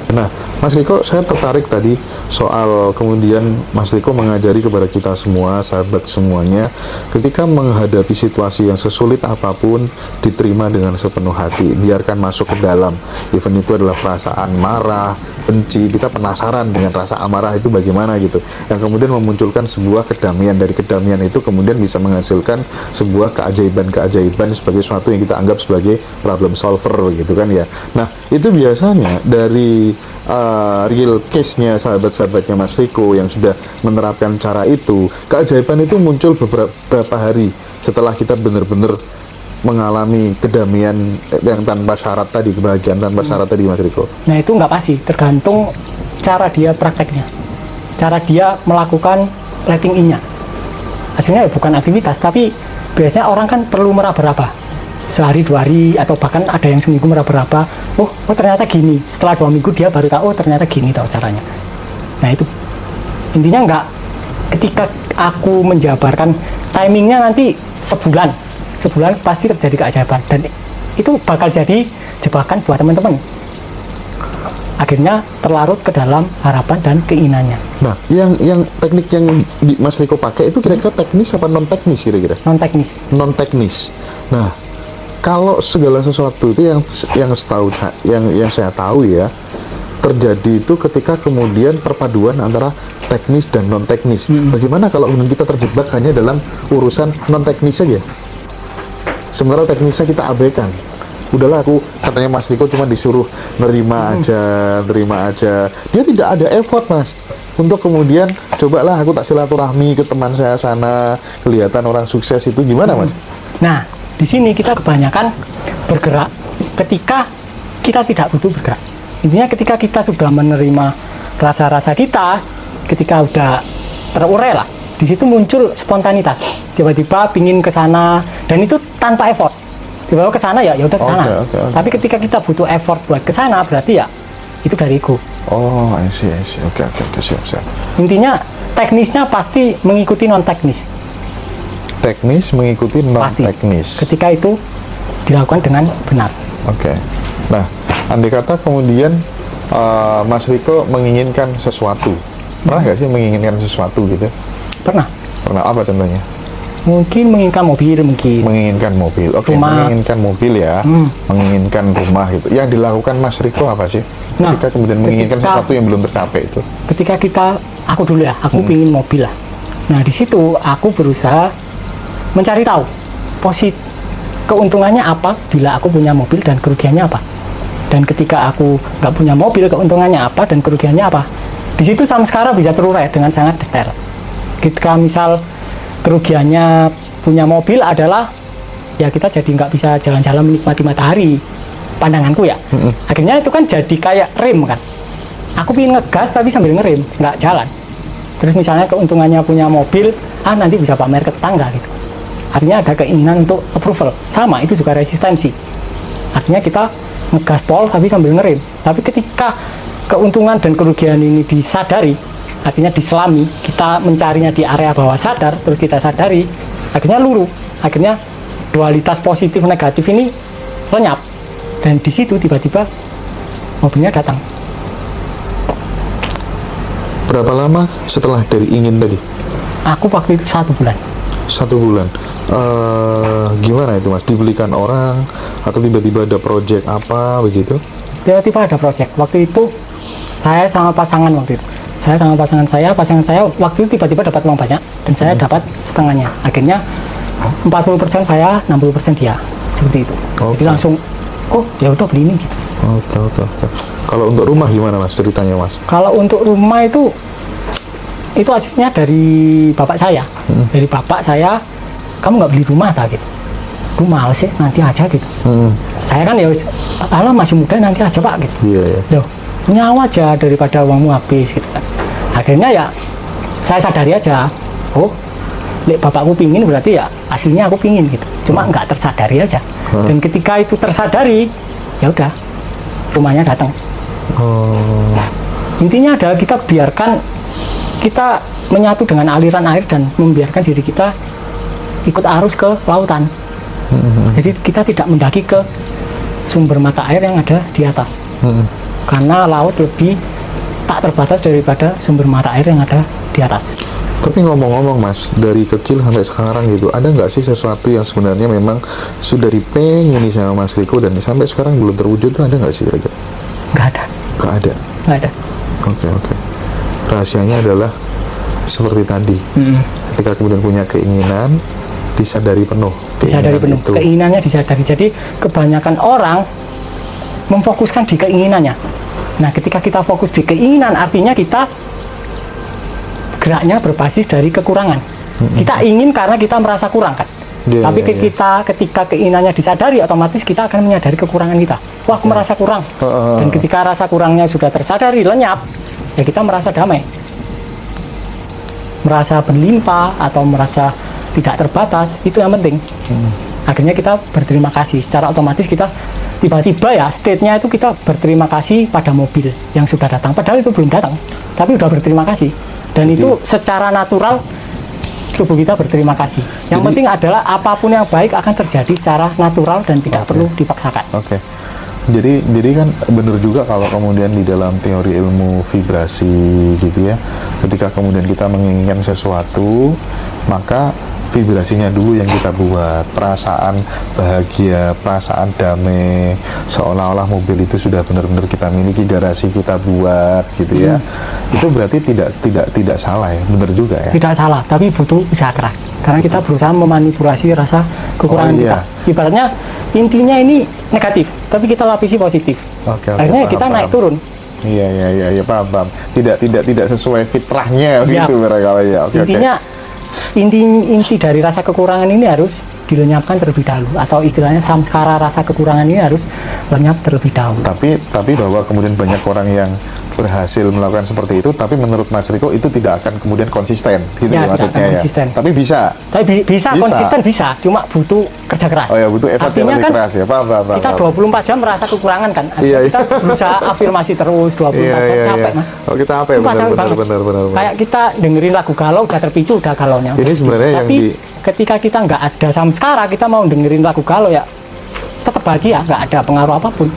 Nah, Mas Riko, saya tertarik tadi soal kemudian Mas Riko mengajari kepada kita semua, sahabat semuanya, ketika menghadapi situasi yang sesulit apapun, diterima dengan sepenuh hati, biarkan masuk ke dalam. Even itu adalah perasaan marah, benci, kita penasaran dengan rasa amarah itu bagaimana gitu. Yang kemudian memunculkan sebuah kedamaian. Dari kedamaian itu kemudian bisa menghasilkan sebuah keajaiban-keajaiban sebagai sesuatu yang kita anggap sebagai problem solver gitu kan ya. Nah, itu biasanya dari real case-nya sahabat-sahabatnya Mas Riko yang sudah menerapkan cara itu, keajaiban itu muncul beberapa hari setelah kita benar-benar mengalami kedamaian yang tanpa syarat tadi, kebahagiaan tanpa syarat tadi, Mas Riko. Nah, itu nggak pasti, tergantung cara dia prakteknya, cara dia melakukan letting in-nya. Hasilnya ya bukan aktivitas, tapi biasanya orang kan perlu meraba-raba sehari 2 hari, atau bahkan ada yang seminggu meraba-raba. Oh ternyata gini. Setelah 2 minggu dia baru tahu, oh ternyata gini tahu caranya. Nah, itu intinya nggak, ketika aku menjabarkan timingnya nanti sebulan pasti terjadi keajaiban, dan itu bakal jadi jebakan buat teman-teman. Akhirnya terlarut ke dalam harapan dan keinginannya. Nah, yang teknik yang Mas Riko pakai itu kira-kira teknis apa non teknis kira-kira? Non teknis. Nah, kalau segala sesuatu itu yang saya tahu ya, terjadi itu ketika kemudian perpaduan antara teknis dan non teknis. Bagaimana kalau kita terjebak hanya dalam urusan non teknis saja, sementara teknisnya kita abaikan? Udahlah, aku katanya Mas Riko cuma disuruh nerima aja. Dia tidak ada effort, Mas, untuk kemudian cobalah aku tak silaturahmi ke teman saya sana, kelihatan orang sukses itu gimana, Mas? Nah, di sini kita kebanyakan bergerak ketika kita tidak butuh bergerak. Intinya ketika kita sudah menerima rasa-rasa kita, ketika udah terurai lah, di situ muncul spontanitas. Tiba-tiba pingin ke sana, dan itu tanpa effort. Tiba-tiba ke sana ya udah ke sana. Okay. Tapi ketika kita butuh effort buat ke sana, berarti ya itu dari ego. Oh, I see. Oke, siap. Intinya teknisnya pasti mengikuti non teknis. Teknis mengikuti non teknis. Ketika itu dilakukan dengan benar. Oke. Nah, andai kata kemudian Mas Riko menginginkan sesuatu, pernah nggak sih menginginkan sesuatu gitu? Pernah. Apa contohnya? Mungkin menginginkan mobil, menginginkan mobil. Oke, menginginkan mobil ya, menginginkan rumah gitu. Yang dilakukan Mas Riko apa sih? Nah, ketika kemudian menginginkan sesuatu yang belum tercapai itu. Ketika aku dulu ya, aku pingin mobil lah. Nah, di situ aku berusaha mencari tahu keuntungannya apa bila aku punya mobil dan kerugiannya apa. Dan ketika aku nggak punya mobil, keuntungannya apa dan kerugiannya apa. Di situ sama sekarang bisa terurai dengan sangat detail. Ketika misal kerugiannya punya mobil adalah ya kita jadi nggak bisa jalan-jalan menikmati matahari, pandanganku ya. Akhirnya itu kan jadi kayak rem kan. Aku pengen ngegas tapi sambil ngerem, nggak jalan. Terus misalnya keuntungannya punya mobil, nanti bisa pamer ke tetangga gitu. Artinya ada keinginan untuk approval. Sama, itu juga resistensi. Artinya kita ngegas pol tapi sambil ngerem. Tapi ketika keuntungan dan kerugian ini disadari, artinya diselami, kita mencarinya di area bawah sadar, terus kita sadari, akhirnya luruh. Akhirnya dualitas positif negatif ini lenyap. Dan di situ tiba-tiba mobilnya datang. Berapa lama setelah dari ingin tadi? Aku waktu itu 1 bulan. 1 bulan. Gimana itu, Mas? Dibelikan orang atau tiba-tiba ada project apa begitu? Tiba-tiba ada project. Waktu itu saya sama pasangan waktu itu. Pasangan saya waktu itu tiba-tiba dapat uang banyak dan saya dapat setengahnya. Akhirnya 40% saya, 60% dia. Seperti itu. Jadi langsung ya udah beli ini gitu. Oke. Kalau untuk rumah gimana, Mas, ceritanya, Mas? Kalau untuk rumah itu hasilnya dari bapak saya. Dari bapak saya, kamu nggak beli rumah tak gitu? Gue males sih, nanti aja gitu. Saya kan ya masih muda, nanti aja Pak gitu. Iya. Loh, nyawa aja daripada uangmu habis gitu kan. Akhirnya ya saya sadari aja, bapakku pingin berarti ya aslinya aku pingin gitu. Cuma nggak tersadari aja. Dan ketika itu tersadari, ya udah rumahnya datang. Intinya adalah kita biarkan kita menyatu dengan aliran air dan membiarkan diri kita ikut arus ke lautan. Jadi kita tidak mendaki ke sumber mata air yang ada di atas. karena laut lebih tak terbatas daripada sumber mata air yang ada di atas. Tapi ngomong-ngomong Mas, dari kecil sampai sekarang gitu, ada nggak sih sesuatu yang sebenarnya memang sudah dipengini sama Mas Riko dan sampai sekarang belum terwujud, tuh ada nggak sih kira-kira? Nggak ada. Nggak ada. Nggak ada. Oke. Rahasianya adalah seperti tadi. Ketika kemudian punya keinginan, disadari penuh. Disadari penuh. Itu. Keinginannya disadari. Jadi kebanyakan orang memfokuskan di keinginannya. Nah, ketika kita fokus di keinginan, artinya kita geraknya berbasis dari kekurangan. Kita ingin karena kita merasa kurang kan. Tapi ketika keinginannya disadari, otomatis kita akan menyadari kekurangan kita. Wah, aku merasa kurang. Dan ketika rasa kurangnya sudah tersadari, lenyap, ya kita merasa damai. Merasa berlimpah atau merasa tidak terbatas, itu yang penting. Akhirnya kita berterima kasih. Secara otomatis kita tiba-tiba ya state-nya itu kita berterima kasih pada mobil yang sudah datang. Padahal itu belum datang, tapi udah berterima kasih. Dan itu secara natural tubuh kita berterima kasih. Yang penting adalah apapun yang baik akan terjadi secara natural dan tidak perlu dipaksakan. Jadi kan benar juga kalau kemudian di dalam teori ilmu vibrasi gitu ya, ketika kemudian kita menginginkan sesuatu, maka vibrasinya dulu yang kita buat, perasaan bahagia, perasaan damai, seolah-olah mobil itu sudah benar-benar kita miliki, garasi kita buat gitu ya. Itu berarti tidak salah ya, benar juga ya. Tidak salah, tapi butuh usaha keras. Karena kita berusaha memanipulasi rasa kekurangan kita. Ibaratnya intinya ini negatif, tapi kita lapisi positif. Akhirnya kita naik turun. Iya, paham. Tidak sesuai fitrahnya gitu barangkali ya. Intinya inti dari rasa kekurangan ini harus dilenyapkan terlebih dahulu, atau istilahnya samskara rasa kekurangan ini harus lenyap terlebih dahulu. Tapi bahwa kemudian banyak orang yang berhasil melakukan seperti itu, tapi menurut Mas Riko itu tidak akan kemudian konsisten, gitu ya, maksudnya ya. Tapi bisa. Bisa konsisten bisa, cuma butuh kerja keras. Oh ya, butuh effort yang lebih keras ya. Paham. Kita 24 jam merasa kekurangan kan. Kita berusaha afirmasi terus 24 jam capek Mas. Oh, kita capek benar. Kayak kita dengerin lagu galau udah terpicu udah galaunya. Ini sebenarnya tapi ketika kita nggak ada samskara, kita mau dengerin lagu galau ya tetap bahagia, nggak ada pengaruh apapun.